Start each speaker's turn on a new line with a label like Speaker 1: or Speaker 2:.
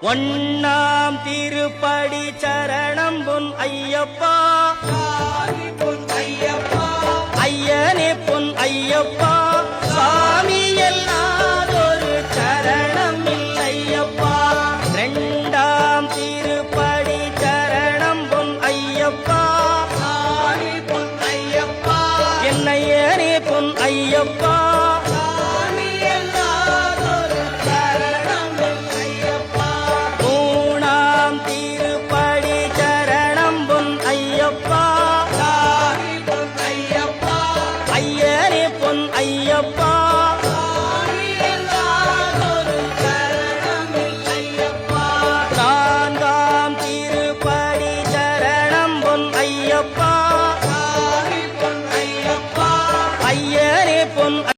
Speaker 1: ஒண்ணாம் திருப்படி சரணம் பொன் ஐயப்பா,
Speaker 2: பொன் ஐயப்பா,
Speaker 1: ஐயனே பொன் ஐயப்பா, சாமி எல்லாதொரு சரணம் இல்லையப்பா. இரண்டாம் திருப்படி சரணம் பொன் ஐயப்பா,
Speaker 2: பொன் ஐயப்பா,
Speaker 1: என்னையனே பொன் ஐயப்பா,
Speaker 2: சாமி எல்லாதொரு சரணம் பொன் ஐயப்பா.
Speaker 1: மூணாம் திருப்படி சரணம் பொன் ஐயப்பா,
Speaker 2: பொன் ஐயப்பா,
Speaker 1: ஐயனே பொன் ஐயப்பா,
Speaker 2: சாமி எல்லாதொரு சரணம் பொன் ஐயப்பா.
Speaker 1: நான்காம் திருப்படி சரணம் பொன் ஐயப்பா,
Speaker 2: பொன் ஐயப்பா,
Speaker 1: ஐயனே பொன்